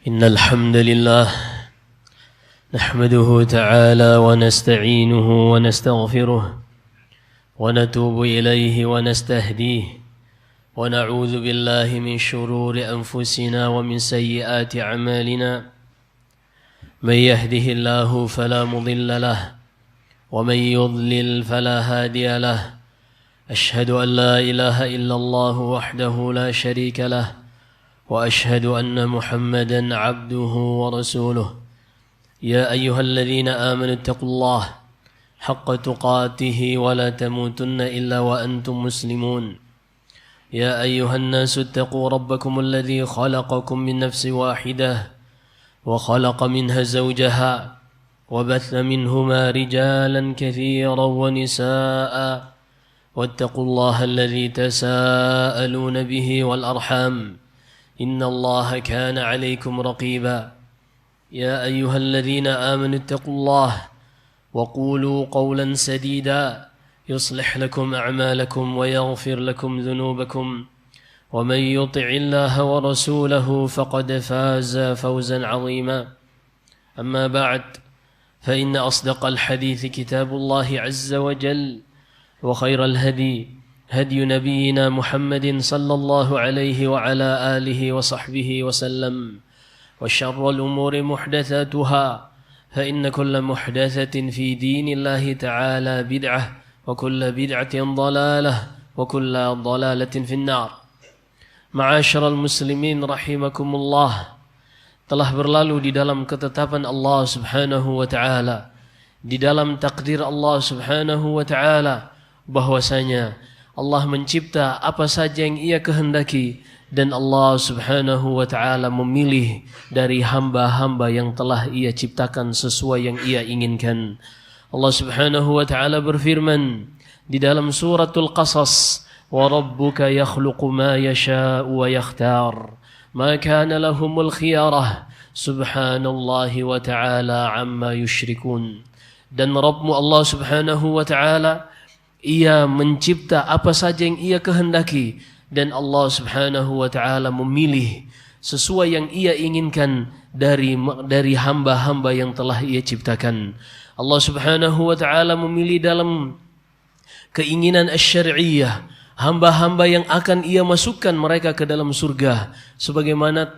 إن الحمد لله نحمده تعالى ونستعينه ونستغفره ونتوب إليه ونستهديه ونعوذ بالله من شرور أنفسنا ومن سيئات أعمالنا من يهده الله فلا مضل له ومن يضلل فلا هادي له أشهد أن لا إله إلا الله وحده لا شريك له وأشهد أن محمدا عبده ورسوله يا أيها الذين آمنوا اتقوا الله حق تقاته ولا تموتن إلا وأنتم مسلمون يا أيها الناس اتقوا ربكم الذي خلقكم من نفس واحدة وخلق منها زوجها وبث منهما رجالا كثيرا ونساء واتقوا الله الذي تساءلون به والأرحام إن الله كان عليكم رقيبا يا أيها الذين آمنوا اتقوا الله وقولوا قولا سديدا يصلح لكم أعمالكم ويغفر لكم ذنوبكم ومن يطع الله ورسوله فقد فاز فوزا عظيما أما بعد فإن أصدق الحديث كتاب الله عز وجل وخير الهدي هدي نبينا محمد صلى الله عليه وعلى آله وصحبه وسلم وشر الأمور محدثاتها فإن كل محدثة في دين الله تعالى بدعة وكل بدعة ضلالة وكل ضلالة في النار. Ma'asyiral muslimin rahimakumullah. Telah berlalu di dalam ketetapan Allah Subhanahu wa taala, di dalam takdir Allah Subhanahu wa taala, bahwasanya Allah mencipta apa saja yang Ia kehendaki dan Allah Subhanahu wa taala memilih dari hamba-hamba yang telah Ia ciptakan sesuai yang Ia inginkan. Allah Subhanahu wa taala berfirman di dalam suratul Qasas, "Wa rabbuka yakhluqu ma yasha'u wa yakhtar, ma kana lahumul khiyarah, subhanallahi wa ta'ala amma yushrikun." Dan Rabbmu Allah Subhanahu wa taala, Ia mencipta apa saja yang Ia kehendaki dan Allah Subhanahu wa taala memilih sesuai yang Ia inginkan dari hamba-hamba yang telah Ia ciptakan. Allah Subhanahu wa taala memilih dalam keinginan asy-syar'iyyah hamba-hamba yang akan Ia masukkan mereka ke dalam surga sebagaimana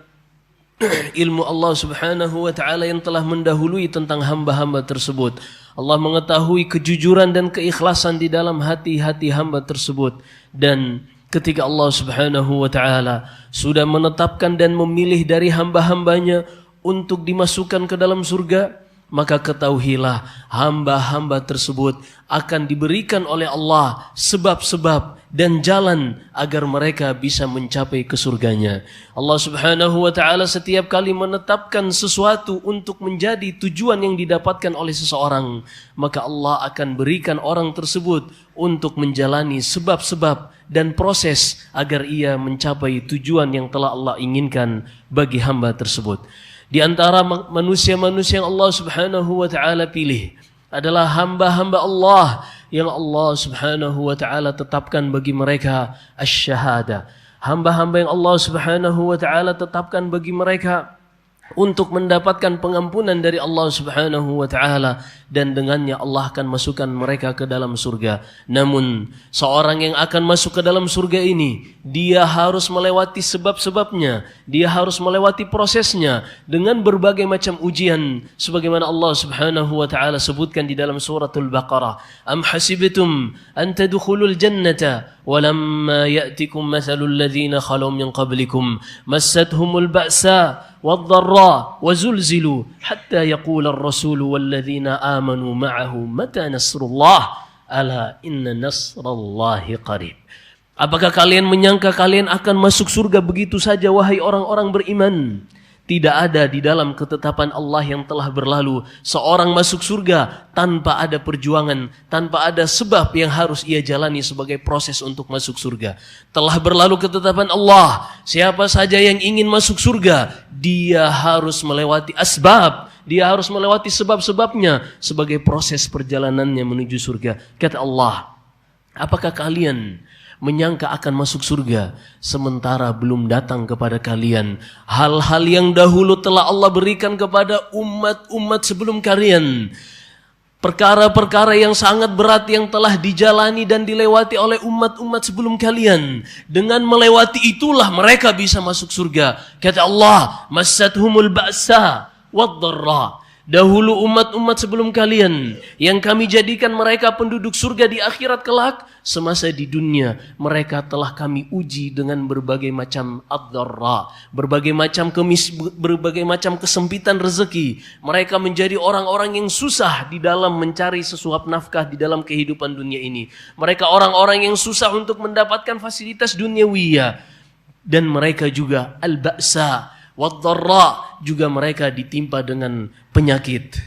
ilmu Allah Subhanahu wa taala yang telah mendahului tentang hamba-hamba tersebut. Allah mengetahui kejujuran dan keikhlasan di dalam hati-hati hamba tersebut, dan ketika Allah Subhanahu wa taala sudah menetapkan dan memilih dari hamba-hambanya untuk dimasukkan ke dalam surga, maka ketahuilah hamba-hamba tersebut akan diberikan oleh Allah sebab-sebab dan jalan agar mereka bisa mencapai ke surganya. Allah Subhanahu wa taala setiap kali menetapkan sesuatu untuk menjadi tujuan yang didapatkan oleh seseorang, maka Allah akan berikan orang tersebut untuk menjalani sebab-sebab dan proses agar ia mencapai tujuan yang telah Allah inginkan bagi hamba tersebut. Di antara manusia-manusia yang Allah Subhanahu wa taala pilih adalah hamba-hamba Allah yang Allah Subhanahu wa taala tetapkan bagi mereka asy-syahadah. Hamba-hamba yang Allah Subhanahu wa taala tetapkan bagi mereka untuk mendapatkan pengampunan dari Allah Subhanahu wa taala, dan dengannya Allah akan masukkan mereka ke dalam surga. Namun seorang yang akan masuk ke dalam surga ini, dia harus melewati sebab-sebabnya, dia harus melewati prosesnya dengan berbagai macam ujian sebagaimana Allah Subhanahu wa taala sebutkan di dalam suratul Baqarah, "Am hasibtum an tadkhulul jannata walamma ya'tikum mathalul ladzina khalu min qablikum massathumul ba'sa والضراء وزلزلوا حتى يقول الرسول والذين آمنوا معه متى نصر الله ألا إن نصر الله قريب." Apakah kalian menyangka kalian akan masuk surga begitu saja, wahai orang-orang beriman? Tidak ada di dalam ketetapan Allah yang telah berlalu seorang masuk surga tanpa ada perjuangan, tanpa ada sebab yang harus ia jalani sebagai proses untuk masuk surga. Telah berlalu ketetapan Allah, siapa saja yang ingin masuk surga, dia harus melewati asbab, dia harus melewati sebab-sebabnya sebagai proses perjalanannya menuju surga. Kata Allah, apakah kalian menyangka akan masuk surga, sementara belum datang kepada kalian hal-hal yang dahulu telah Allah berikan kepada umat-umat sebelum kalian. Perkara-perkara yang sangat berat yang telah dijalani dan dilewati oleh umat-umat sebelum kalian. Dengan melewati itulah mereka bisa masuk surga. Kata Allah, massathumul ba'sa wad-dharra. Dahulu umat-umat sebelum kalian yang kami jadikan mereka penduduk surga di akhirat kelak, semasa di dunia mereka telah kami uji dengan berbagai macam ad-dharra, berbagai macam kesempitan rezeki. Mereka menjadi orang-orang yang susah di dalam mencari sesuap nafkah di dalam kehidupan dunia ini. Mereka orang-orang yang susah untuk mendapatkan fasilitas duniawiyah, dan mereka juga al-ba'sa wad-dharra, juga mereka ditimpa dengan penyakit.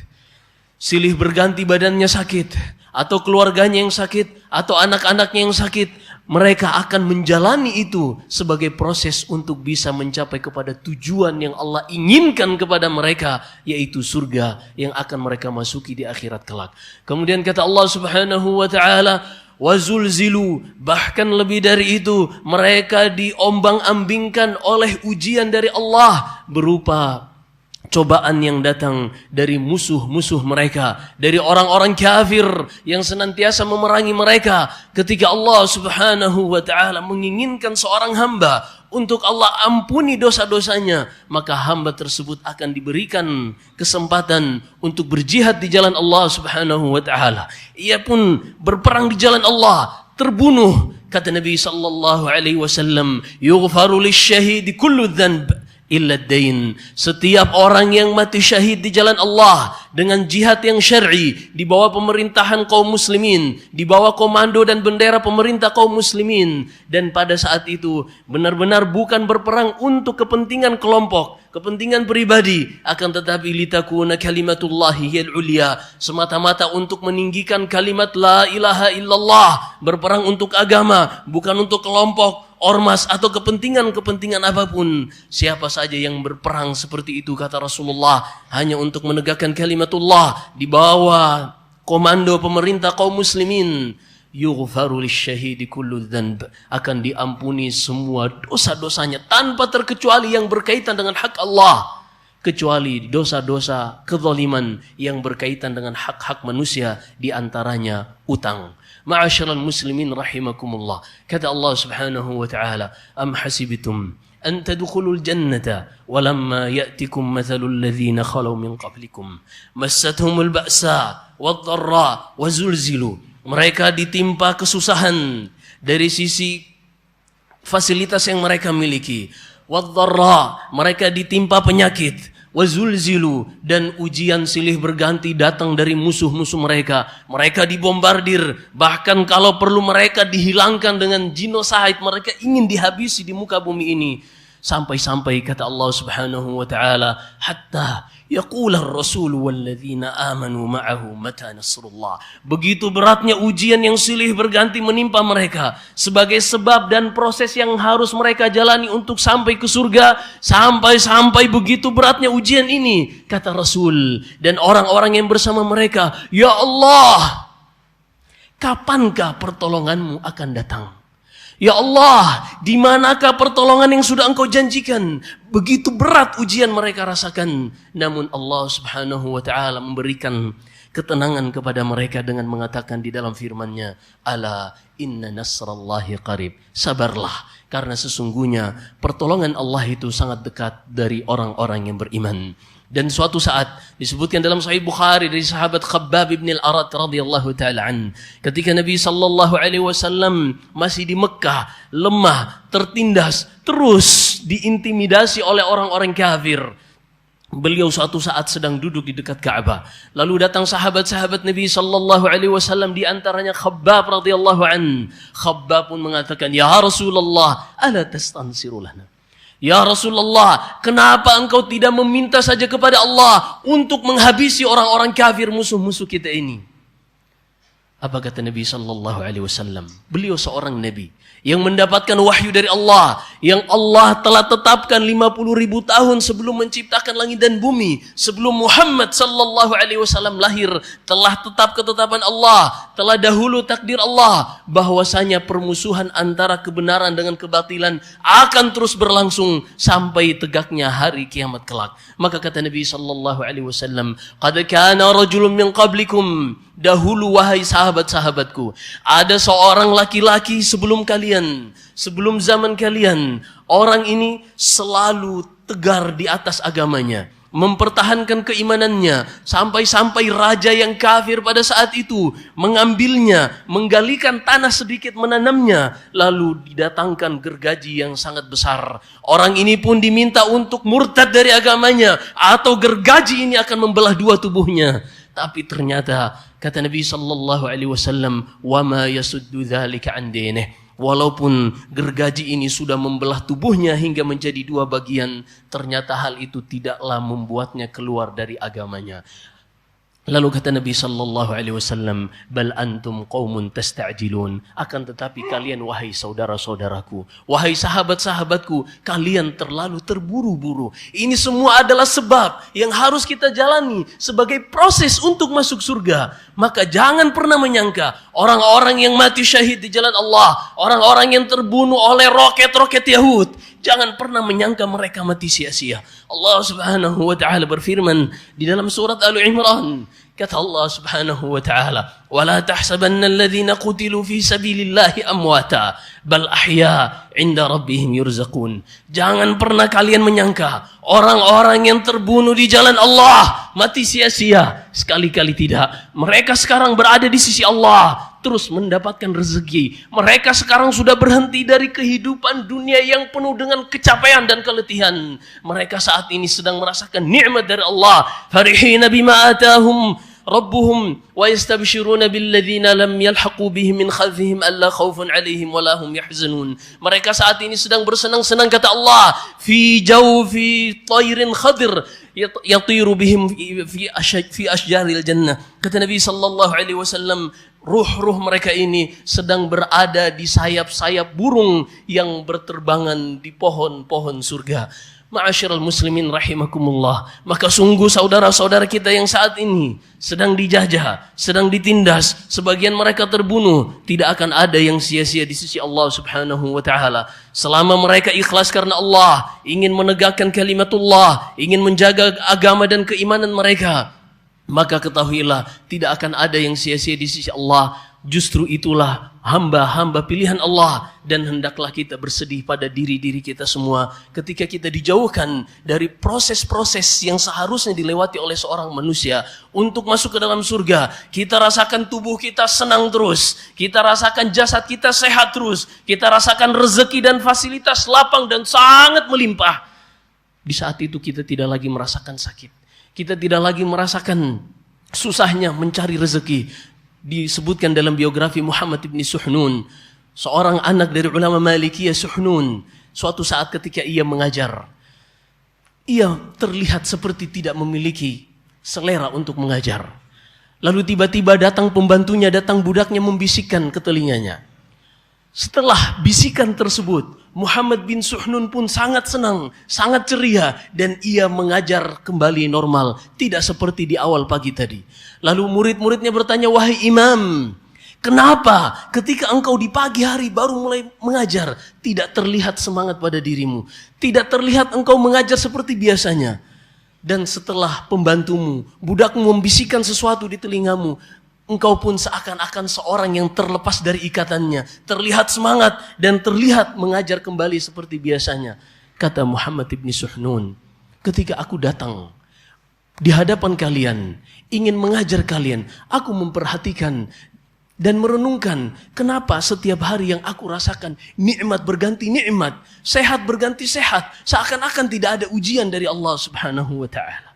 Silih berganti badannya sakit, atau keluarganya yang sakit, atau anak-anaknya yang sakit. Mereka akan menjalani itu sebagai proses untuk bisa mencapai kepada tujuan yang Allah inginkan kepada mereka, yaitu surga yang akan mereka masuki di akhirat kelak. Kemudian kata Allah Subhanahu wa ta'ala, wazulzilu, bahkan lebih dari itu, mereka diombang-ambingkan oleh ujian dari Allah berupa cobaan yang datang dari musuh-musuh mereka, dari orang-orang kafir yang senantiasa memerangi mereka. Ketika Allah Subhanahu wa ta'ala menginginkan seorang hamba untuk Allah ampuni dosa-dosanya, maka hamba tersebut akan diberikan kesempatan untuk berjihad di jalan Allah Subhanahu wa ta'ala. Ia pun berperang di jalan Allah, terbunuh. Kata Nabi sallallahu alaihi wasallam, yughfaru lisyahidi kullu dhanb illa ad-dain. Setiap orang yang mati syahid di jalan Allah dengan jihad yang syar'i, di bawah pemerintahan kaum muslimin, di bawah komando dan bendera pemerintah kaum muslimin, dan pada saat itu benar-benar bukan berperang untuk kepentingan kelompok, kepentingan pribadi, akan tetapi litakuna kalimatullahi hiyal ulya, semata-mata untuk meninggikan kalimat la ilaha illallah, berperang untuk agama, bukan untuk kelompok, ormas atau kepentingan-kepentingan apapun. Siapa saja yang berperang seperti itu, kata Rasulullah, hanya untuk menegakkan kalimatullah di bawah komando pemerintah kaum muslimin, yughfaru lisyahidi kullu dhanb, akan diampuni semua dosa-dosanya tanpa terkecuali yang berkaitan dengan hak Allah, kecuali dosa-dosa kezaliman yang berkaitan dengan hak-hak manusia, di antaranya utang. Ma'asyiral muslimin rahimakumullah. Kata Allah Subhanahu wa ta'ala, am hasibtum an tadkhulul jannata walamma ya'tikum mathalul ladzina khalu min qablikum massathumul ba'sa wad-dharra wazulzilu. Mereka ditimpa kesusahan dari sisi fasilitas yang mereka miliki. Wad-dharra, mereka ditimpa penyakit. Wazulzilu, dan ujian silih berganti datang dari musuh-musuh mereka. Mereka dibombardir, bahkan kalau perlu mereka dihilangkan dengan genocide, mereka ingin dihabisi di muka bumi ini. Sampai-sampai kata Allah Subhanahu wa ta'ala, hatta yaqular rasul walladzina amanu ma'ahu mata nasrullah. Begitu beratnya ujian yang silih berganti menimpa mereka, sebagai sebab dan proses yang harus mereka jalani untuk sampai ke surga. Sampai begitu beratnya ujian ini, kata Rasul dan orang-orang yang bersama mereka, ya Allah, kapankah pertolonganmu akan datang? Ya Allah, di manakah pertolongan yang sudah Engkau janjikan? Begitu berat ujian mereka rasakan. Namun Allah Subhanahu wa ta'ala memberikan ketenangan kepada mereka dengan mengatakan di dalam firman-Nya, ala inna nasrallahi qarib. Sabarlah, karena sesungguhnya pertolongan Allah itu sangat dekat dari orang-orang yang beriman. Dan suatu saat disebutkan dalam Sahih Bukhari dari sahabat Khabbab ibn al-Arat radhiyallahu taala an, ketika Nabi sallallahu alaihi wasallam masih di Mekah, lemah, tertindas, terus diintimidasi oleh orang-orang kafir. Beliau suatu saat sedang duduk di dekat Ka'bah. Lalu datang sahabat-sahabat Nabi sallallahu alaihi wasallam, di antaranya Khabbab radhiyallahu an. Khabbab pun mengatakan, "Ya Rasulullah, ala tastansiru lana?" Ya Rasulullah, kenapa engkau tidak meminta saja kepada Allah untuk menghabisi orang-orang kafir, musuh-musuh kita ini? Apa kata Nabi sallallahu alaihi wasallam? Beliau seorang nabi yang mendapatkan wahyu dari Allah, yang Allah telah tetapkan 50.000 tahun sebelum menciptakan langit dan bumi, sebelum Muhammad sallallahu alaihi wasallam lahir, telah tetap ketetapan Allah, telah dahulu takdir Allah bahwasanya permusuhan antara kebenaran dengan kebatilan akan terus berlangsung sampai tegaknya hari kiamat kelak. Maka kata Nabi sallallahu alaihi wasallam, "Qad kana rajulun min qablikum," dahulu wahai sahabat-sahabatku, ada seorang laki-laki sebelum kalian, sebelum zaman kalian. Orang ini selalu tegar di atas agamanya, mempertahankan keimanannya, sampai-sampai raja yang kafir pada saat itu mengambilnya, menggalikan tanah sedikit, menanamnya, lalu didatangkan gergaji yang sangat besar. Orang ini pun diminta untuk murtad dari agamanya, atau gergaji ini akan membelah dua tubuhnya. Tapi ternyata kata Nabi sallallahu alaihi wasallam, "Wa ma yasuddu dzalika an dinih." Walaupun gergaji ini sudah membelah tubuhnya hingga menjadi dua bagian, ternyata hal itu tidaklah membuatnya keluar dari agamanya. Lalu kata Nabi sallallahu alaihi wasallam, "Bal antum qaumun tasta'jilun." Akan tetapi kalian wahai saudara-saudaraku, wahai sahabat-sahabatku, kalian terlalu terburu-buru. Ini semua adalah sebab yang harus kita jalani sebagai proses untuk masuk surga. Maka jangan pernah menyangka orang-orang yang mati syahid di jalan Allah, orang-orang yang terbunuh oleh roket-roket Yahud, jangan pernah menyangka mereka mati sia-sia. Allah Subhanahu wa taala berfirman di dalam surat Al-Imran, kata Allah Subhanahu wa taala, "Wa la tahsabanna alladhina qutilu fi sabilillahi amwata, bal ahya 'inda rabbihim yurzaqun." Jangan pernah kalian menyangka orang-orang yang terbunuh di jalan Allah mati sia-sia. Sekali-kali tidak. Mereka sekarang berada di sisi Allah, terus mendapatkan rezeki. Mereka sekarang sudah berhenti dari kehidupan dunia yang penuh dengan kecapaian dan keletihan. Mereka saat ini sedang merasakan nikmat dari Allah. Farihina bima atahum rabbuhum wa yastabshiruna billadzina lam yalhaqu bihim min khalfihim alla khaufun alaihim wa la hum yahzanun. Mereka saat ini sedang bersenang-senang, kata Allah, fi jawfi tayrin khadir yatiru bihim fi ashjaril jannah. Kata Nabi sallallahu alaihi wasallam, ruh-ruh mereka ini sedang berada di sayap-sayap burung yang berterbangan di pohon-pohon surga. Ma'asyiral muslimin rahimakumullah. Maka sungguh saudara-saudara kita yang saat ini sedang dijajah, sedang ditindas, sebagian mereka terbunuh, tidak akan ada yang sia-sia di sisi Allah Subhanahu wa taala. Selama mereka ikhlas karena Allah, ingin menegakkan kalimatullah, ingin menjaga agama dan keimanan mereka, maka ketahuilah tidak akan ada yang sia-sia di sisi Allah. Justru itulah hamba-hamba pilihan Allah, dan hendaklah kita bersedih pada diri-diri kita semua ketika kita dijauhkan dari proses-proses yang seharusnya dilewati oleh seorang manusia untuk masuk ke dalam surga. Kita rasakan tubuh kita senang terus, kita rasakan jasad kita sehat terus, kita rasakan rezeki dan fasilitas lapang dan sangat melimpah. Di saat itu kita tidak lagi merasakan sakit, kita tidak lagi merasakan susahnya mencari rezeki. Disebutkan dalam biografi Muhammad ibn Suhnun, seorang anak dari ulama Malikiyah Suhnun, suatu saat ketika ia mengajar, ia terlihat seperti tidak memiliki selera untuk mengajar. Lalu tiba-tiba datang pembantunya, datang budaknya membisikkan ke telinganya. Setelah bisikan tersebut, Muhammad bin Suhnun pun sangat senang, sangat ceria, dan ia mengajar kembali normal, tidak seperti di awal pagi tadi. Lalu murid-muridnya bertanya, "Wahai imam, kenapa ketika engkau di pagi hari baru mulai mengajar, tidak terlihat semangat pada dirimu? Tidak terlihat engkau mengajar seperti biasanya. Dan setelah pembantumu, budakmu membisikkan sesuatu di telingamu, engkau pun seakan-akan seorang yang terlepas dari ikatannya, terlihat semangat dan terlihat mengajar kembali seperti biasanya." Kata Muhammad bin Suhnun, "Ketika aku datang di hadapan kalian, ingin mengajar kalian, aku memperhatikan dan merenungkan kenapa setiap hari yang aku rasakan nikmat berganti nikmat, sehat berganti sehat, seakan-akan tidak ada ujian dari Allah Subhanahu wa taala.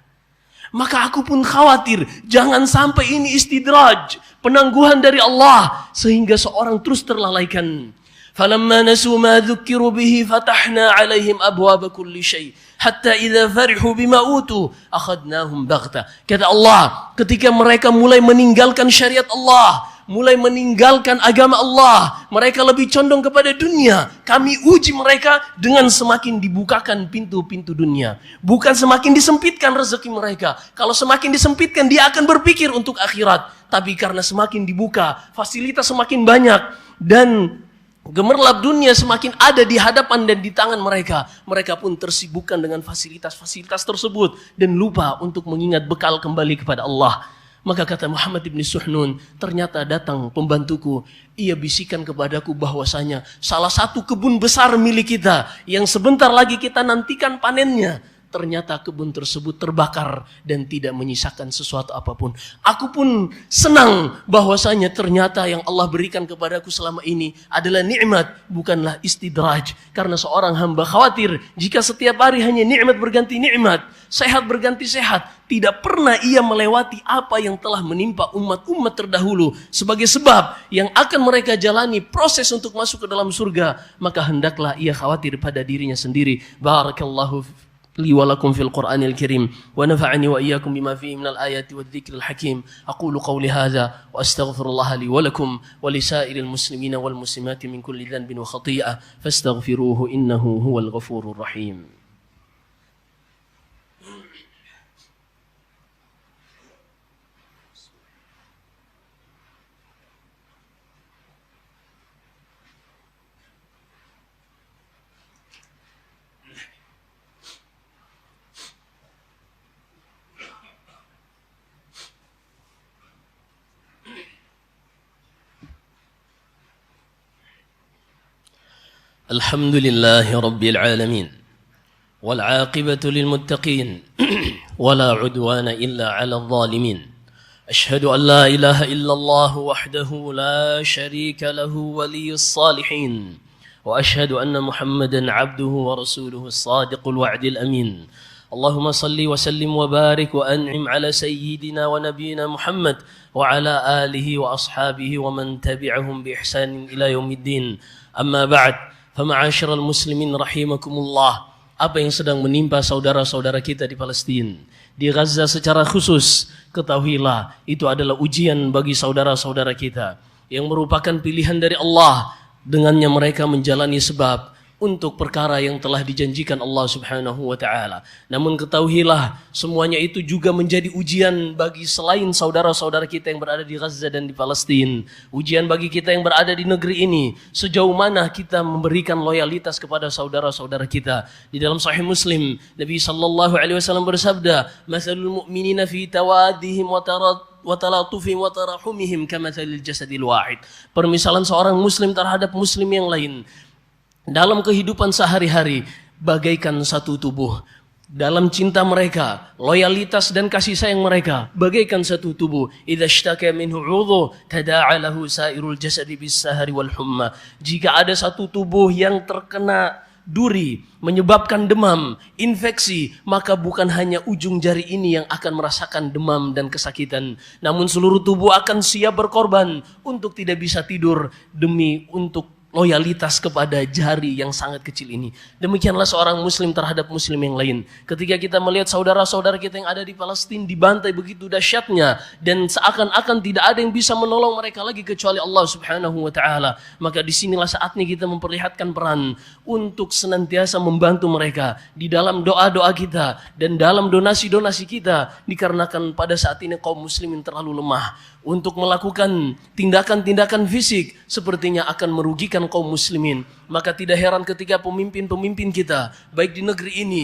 Maka aku pun khawatir jangan sampai ini istidraj, penangguhan dari Allah, sehingga seorang terus terlalaikan. Falamma nasu ma dzukkiru bihi fatahna 'alaihim abwaaba kulli syai' hatta idza farihu bima utu akhadnahum baghta." Kata Allah, ketika mereka mulai meninggalkan syariat Allah, mulai meninggalkan agama Allah. Mereka lebih condong kepada dunia. Kami uji mereka dengan semakin dibukakan pintu-pintu dunia. Bukan semakin disempitkan rezeki mereka. Kalau semakin disempitkan, dia akan berpikir untuk akhirat. Tapi karena semakin dibuka, fasilitas semakin banyak. Dan gemerlap dunia semakin ada di hadapan dan di tangan mereka. Mereka pun tersibukkan dengan fasilitas-fasilitas tersebut dan lupa untuk mengingat bekal kembali kepada Allah. Maka kata Muhammad ibn Suhnun, ternyata datang pembantuku. Ia bisikan kepadaku bahwasanya salah satu kebun besar milik kita yang sebentar lagi kita nantikan panennya. Ternyata kebun tersebut terbakar dan tidak menyisakan sesuatu apapun. Aku pun senang bahwasanya ternyata yang Allah berikan kepadaku selama ini adalah nikmat, bukanlah istidraj. Karena seorang hamba khawatir jika setiap hari hanya nikmat berganti nikmat, sehat berganti sehat, tidak pernah ia melewati apa yang telah menimpa umat-umat terdahulu sebagai sebab yang akan mereka jalani proses untuk masuk ke dalam surga. Maka hendaklah ia khawatir pada dirinya sendiri. Barakallahu لي ولكم في القرآن الكريم ونفعني وإياكم بما فيه من الآيات والذكر الحكيم. أقول قولي هذا وأستغفر الله لي ولكم ولسائر المسلمين والمسلمات من كل ذنب وخطيئة فاستغفروه إنه هو الغفور الرحيم. الحمد لله رب العالمين والعاقبة للمتقين ولا عدوان إلا على الظالمين. أشهد أن لا إله إلا الله وحده لا شريك له ولي الصالحين وأشهد أن محمدا عبده ورسوله الصادق الوعد الأمين. اللهم صل وسلم وبارك وأنعم على سيدنا ونبينا محمد وعلى آله وأصحابه ومن تبعهم بإحسان إلى يوم الدين. أما بعد, fama'asyiral muslimin rahimakumullah. Apa yang sedang menimpa saudara-saudara kita di Palestina, di Gaza secara khusus, ketahuilah itu adalah ujian bagi saudara-saudara kita yang merupakan pilihan dari Allah. Dengannya mereka menjalani sebab untuk perkara yang telah dijanjikan Allah Subhanahu wa taala. Namun ketahuilah semuanya itu juga menjadi ujian bagi selain saudara-saudara kita yang berada di Gaza dan di Palestina. Ujian bagi kita yang berada di negeri ini, sejauh mana kita memberikan loyalitas kepada saudara-saudara kita. Di dalam Sahih Muslim, Nabi sallallahu alaihi wasallam bersabda, "Matsalul mu'minina fi tawaddihim wa talatufihim wa tarahumihim kamatsalil jasadil wahid." Permisalan seorang muslim terhadap muslim yang lain dalam kehidupan sehari-hari bagaikan satu tubuh. Dalam cinta mereka, loyalitas dan kasih sayang mereka bagaikan satu tubuh. Idza ishtaka minhu 'udhu tada'a lahu sa'irul jasadi bis-sahari wal humma. Jika ada satu tubuh yang terkena duri menyebabkan demam, infeksi, maka bukan hanya ujung jari ini yang akan merasakan demam dan kesakitan, namun seluruh tubuh akan siap berkorban untuk tidak bisa tidur demi untuk loyalitas kepada jari yang sangat kecil ini. Demikianlah seorang muslim terhadap muslim yang lain. Ketika kita melihat saudara-saudara kita yang ada di Palestina dibantai begitu dahsyatnya dan seakan-akan tidak ada yang bisa menolong mereka lagi kecuali Allah Subhanahu wa taala, maka disinilah saatnya kita memperlihatkan peran untuk senantiasa membantu mereka di dalam doa-doa kita dan dalam donasi-donasi kita, dikarenakan pada saat ini kaum muslimin terlalu lemah untuk melakukan tindakan-tindakan fisik sepertinya akan merugikan kaum muslimin. Maka tidak heran ketika pemimpin-pemimpin kita, baik di negeri ini,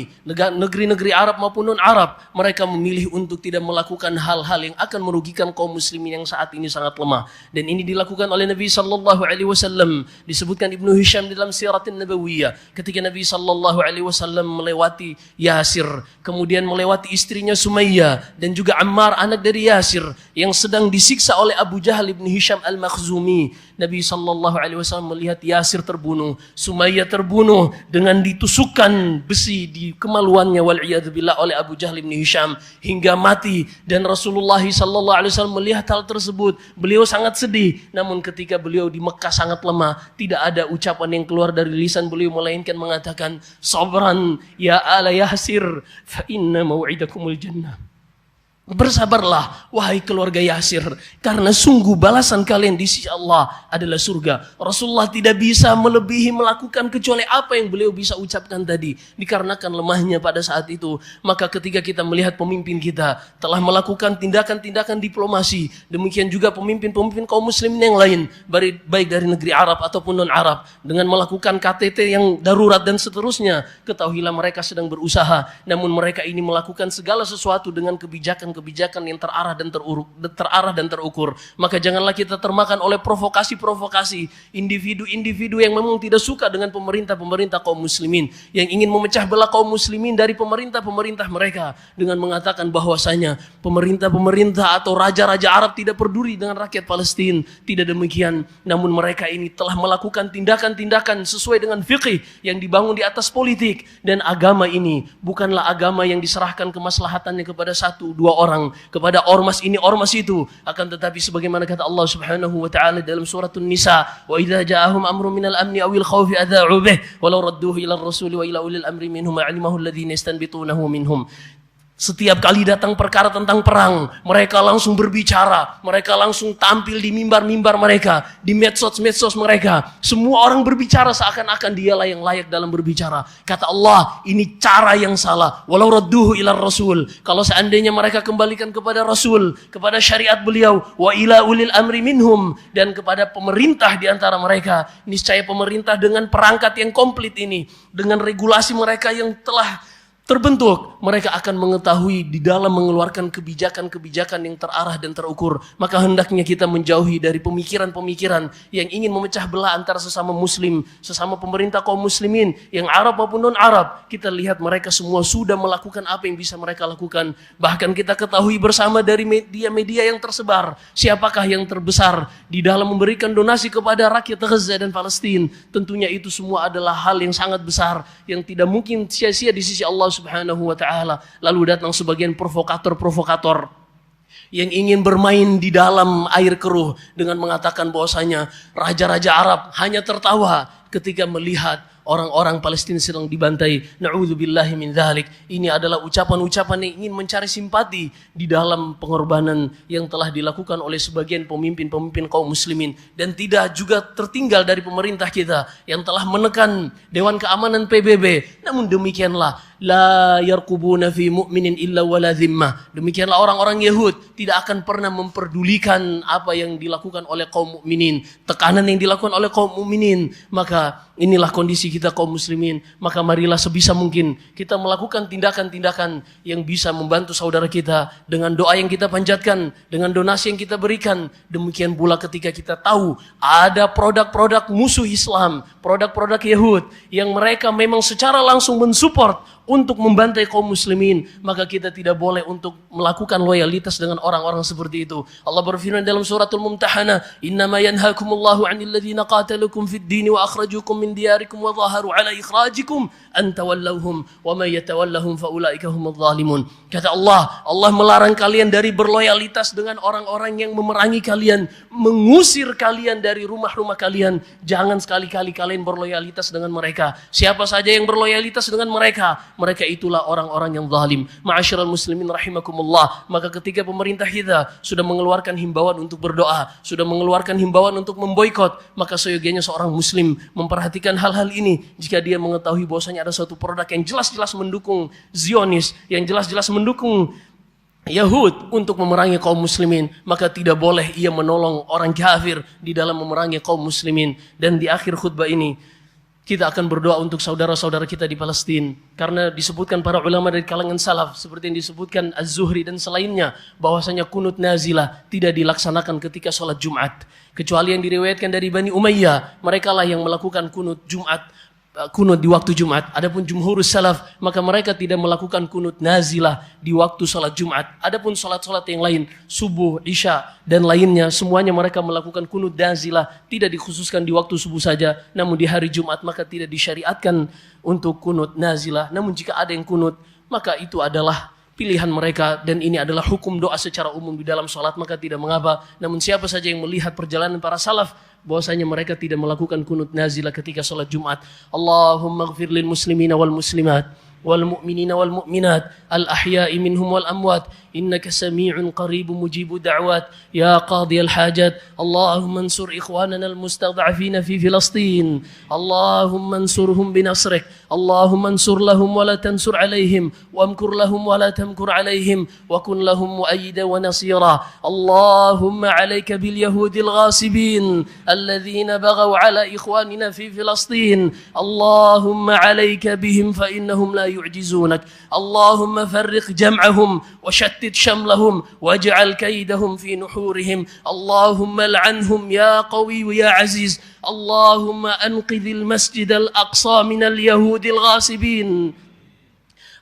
negeri-negeri Arab maupun non-Arab, mereka memilih untuk tidak melakukan hal-hal yang akan merugikan kaum muslimin yang saat ini sangat lemah. Dan ini dilakukan oleh Nabi sallallahu alaihi wasallam. Disebutkan Ibnu Hisham dalam Siratin Nabawiyah, ketika Nabi sallallahu alaihi wasallam melewati Yasir, kemudian melewati istrinya Sumayyah dan juga Ammar anak dari Yasir yang sedang disiksa oleh Abu Jahal ibn Hisham al-Makhzumi. Nabi sallallahu alaihi wasallam melihat Yasir terbunuh, Sumayyah terbunuh dengan ditusukkan besi di kemaluannya wal'iyadzubillah oleh Abu Jahal bin Hisham hingga mati. Dan Rasulullah sallallahu alaihi wasallam melihat hal tersebut, beliau sangat sedih. Namun ketika beliau di Mekah sangat lemah, tidak ada ucapan yang keluar dari lisan beliau melainkan mengatakan, "Sabran ya ala Yasir fa inna mau'idakumul jannah." Bersabarlah wahai keluarga Yasir, karena sungguh balasan kalian di sisi Allah adalah surga. Rasulullah tidak bisa melebihi melakukan kecuali apa yang beliau bisa ucapkan tadi, dikarenakan lemahnya pada saat itu. Maka ketika kita melihat pemimpin kita telah melakukan tindakan-tindakan diplomasi, demikian juga pemimpin-pemimpin kaum muslimin yang lain, baik dari negeri Arab ataupun non-Arab, dengan melakukan KTT yang darurat dan seterusnya, ketahuilah mereka sedang berusaha, namun mereka ini melakukan segala sesuatu dengan kebijakan yang terarah dan terukur. Maka janganlah kita termakan oleh provokasi-provokasi individu-individu yang memang tidak suka dengan pemerintah kaum muslimin, yang ingin memecah belah kaum muslimin dari pemerintah mereka dengan mengatakan bahwasanya pemerintah atau raja-raja Arab tidak peduli dengan rakyat Palestina. Tidak demikian, namun mereka ini telah melakukan tindakan-tindakan sesuai dengan fikih yang dibangun di atas politik, dan agama ini bukanlah agama yang diserahkan kemaslahatannya kepada satu dua orang, kepada ormas ini ormas itu, akan tetapi sebagaimana kata Allah Subhanahu wa taala dalam surah An-Nisa, wa idza ja'ahum amrun minal amni awil khawfi adha'u bih walau radduhu ila ar-rasuli wa ila ulil amri minhum ma'alimahu alladhina yastanbitunahu minhum. Setiap kali datang perkara tentang perang, mereka langsung berbicara, mereka langsung tampil di mimbar-mimbar mereka, di medsos mereka. Semua orang berbicara seakan-akan dialah yang layak dalam berbicara. Kata Allah, ini cara yang salah. Walau radduhu ila rasul. Kalau seandainya mereka kembalikan kepada Rasul, kepada syariat beliau, wa ila ulil amri minhum, dan kepada pemerintah di antara mereka, niscaya pemerintah dengan perangkat yang komplit ini, dengan regulasi mereka yang telah terbentuk, mereka akan mengetahui di dalam mengeluarkan kebijakan-kebijakan yang terarah dan terukur. Maka hendaknya kita menjauhi dari pemikiran-pemikiran yang ingin memecah belah antara sesama muslim, sesama pemerintah kaum muslimin, yang Arab maupun non-Arab. Kita lihat mereka semua sudah melakukan apa yang bisa mereka lakukan. Bahkan kita ketahui bersama dari media-media yang tersebar, siapakah yang terbesar di dalam memberikan donasi kepada rakyat Gaza dan Palestina. Tentunya itu semua adalah hal yang sangat besar, yang tidak mungkin sia-sia di sisi Allah Subhanahu wa ta'ala. Lalu datang sebagian provokator yang ingin bermain di dalam air keruh dengan mengatakan bahwasanya raja-raja Arab hanya tertawa ketika melihat orang-orang Palestina sedang dibantai. Na'udzubillahi min dzalik. Ini adalah ucapan-ucapan yang ingin mencari simpati di dalam pengorbanan yang telah dilakukan oleh sebagian pemimpin-pemimpin kaum muslimin, dan tidak juga tertinggal dari pemerintah kita yang telah menekan Dewan Keamanan PBB. Namun demikianlah, la yarqubuna fi mu'minin illa wala dhimmah. Demikianlah orang-orang Yahud tidak akan pernah memperdulikan apa yang dilakukan oleh kaum mukminin, tekanan yang dilakukan oleh kaum mukminin. Maka inilah kondisi kita kaum muslimin. Maka marilah sebisa mungkin kita melakukan tindakan-tindakan yang bisa membantu saudara kita dengan doa yang kita panjatkan, dengan donasi yang kita berikan. Demikian pula ketika kita tahu ada produk-produk musuh Islam, produk-produk Yahud yang mereka memang secara langsung mensupport untuk membantai kaum muslimin, maka kita tidak boleh untuk melakukan loyalitas dengan orang-orang seperti itu. Allah berfirman dalam suratul Mumtahanah, "Innama yanhaakumullahu 'anil ladzina qatalukum fid din wa akhrajukum min diyarikum wa dhaharu 'ala ikhrajikum an tawallawhum wa may yatawallahum fa ulaika humudz zalimun." Kata Allah, Allah melarang kalian dari berloyalitas dengan orang-orang yang memerangi kalian, mengusir kalian dari rumah-rumah kalian. Jangan sekali-kali kalian berloyalitas dengan mereka. Siapa saja yang berloyalitas dengan mereka, mereka itulah orang-orang yang zalim. Ma'asyiral muslimin rahimakumullah. Maka ketika pemerintah kita sudah mengeluarkan himbauan untuk berdoa, sudah mengeluarkan himbauan untuk memboikot, maka seyogianya seorang muslim memperhatikan hal-hal ini. Jika dia mengetahui bahwasanya ada suatu produk yang jelas-jelas mendukung Zionis, yang jelas-jelas mendukung Yahud untuk memerangi kaum muslimin, maka tidak boleh ia menolong orang kafir di dalam memerangi kaum muslimin. Dan di akhir khutbah ini kita akan berdoa untuk saudara-saudara kita di Palestina, karena disebutkan para ulama dari kalangan salaf seperti yang disebutkan Az-Zuhri dan selainnya, bahwasanya kunut nazilah tidak dilaksanakan ketika sholat Jumat, kecuali yang diriwayatkan dari Bani Umayyah. Mereka lah yang melakukan kunut di waktu Jumat. Adapun jumhurus salaf, maka mereka tidak melakukan kunut nazilah di waktu salat Jumat. Adapun salat-salat yang lain, subuh, isya dan lainnya, semuanya mereka melakukan kunut nazilah, tidak dikhususkan di waktu subuh saja. Namun di hari Jumat maka tidak disyariatkan untuk kunut nazilah. Namun jika ada yang kunut, maka itu adalah pilihan mereka, dan ini adalah hukum doa secara umum di dalam salat, maka tidak mengapa. Namun siapa saja yang melihat perjalanan para salaf bahwasanya mereka tidak melakukan kunut nazilah ketika salat Jumat. Allahumma ighfir lil muslimina wal muslimat wal mu'minina wal mu'minat al ahya'i minhum wal amwat إنك سميع قريب مجيب الدعوات يا قاضي الحاجات. اللهم انصر إخواننا المستضعفين في فلسطين، اللهم انصرهم بنصرك، اللهم انصر لهم ولا تنصر عليهم، وامكر لهم ولا تمكر عليهم، وكن لهم مؤيدا ونصيرا. اللهم عليك باليهود الغاصبين الذين بغوا على إخواننا في فلسطين، اللهم عليك بهم فإنهم لا يعجزونك. اللهم فرق جمعهم وشتت شملهم واجعل كيدهم في نحورهم. اللهم لعنهم يا قوي يا عزيز. اللهم أنقذ المسجد الأقصى من اليهود الغاصبين،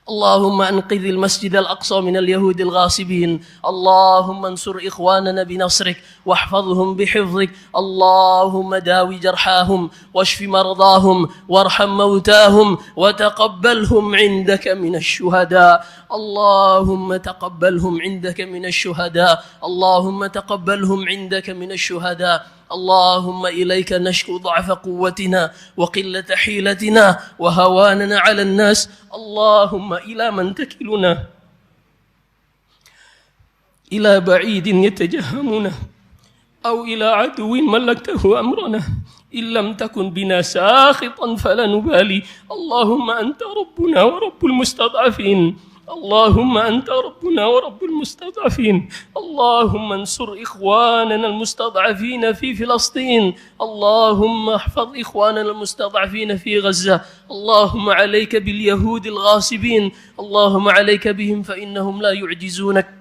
اللهم أنقذ المسجد الأقصى من اليهود الغاصبين. اللهم انصر إخواننا بنصرك واحفظهم بحفظك. اللهم داوي جرحاهم واشف مرضاهم وارحم موتاهم وتقبلهم عندك من الشهداء. اللهم تقبلهم عندك من الشهداء، اللهم تقبلهم عندك من الشهداء. اللهم إليك نشكو ضعف قوتنا وقلة حيلتنا وهواننا على الناس. اللهم إلى من تكلنا؟ إلى بعيد يتجهمنا أو إلى عدو ملكته أمرنا؟ إن لم تكن بنا ساخطا فلا نبالي. اللهم أنت ربنا ورب المستضعفين، اللهم أنت ربنا ورب المستضعفين. اللهم انصر إخواننا المستضعفين في فلسطين، اللهم احفظ إخواننا المستضعفين في غزة. اللهم عليك باليهود الغاصبين، اللهم عليك بهم فإنهم لا يعجزونك.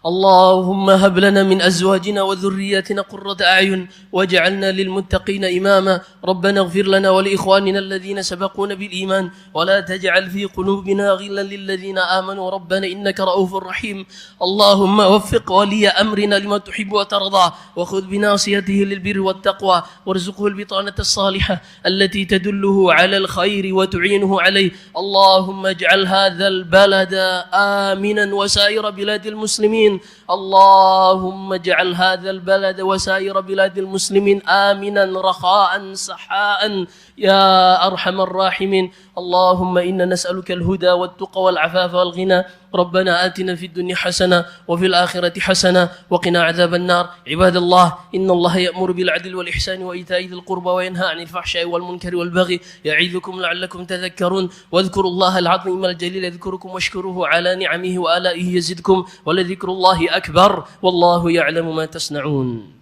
اللهم هب لنا من أزواجنا وذرياتنا قرة أعين واجعلنا للمتقين إماما. ربنا اغفر لنا ولإخواننا الذين سبقونا بالإيمان ولا تجعل في قلوبنا غلا للذين آمنوا ربنا إنك رؤوف رحيم. اللهم وفق ولي أمرنا لما تحب وترضى وخذ بناصيته للبر والتقوى وارزقه البطانة الصالحة التي تدله على الخير وتعينه عليه. اللهم اجعل هذا البلد آمنا وسائر بلاد المسلمين. اللهم اجعل هذا البلد وسائر بلاد المسلمين آمنا رخاء سحاء يا أرحم الراحمين. اللهم إنا نسألك الهدى والتقى والعفاف والغنى. ربنا آتنا في الدنيا حسنة وفي الآخرة حسنة وقنا عذاب النار. عباد الله، إن الله يأمر بالعدل والإحسان وإيتاء ذي القربى وينهى عن الفحشاء والمنكر والبغي يعظكم لعلكم تذكرون. واذكروا الله العظيم الجليل يذكركم واشكروه على نعمه وآلائه يزدكم ولذكر الله أكبر والله يعلم ما تصنعون.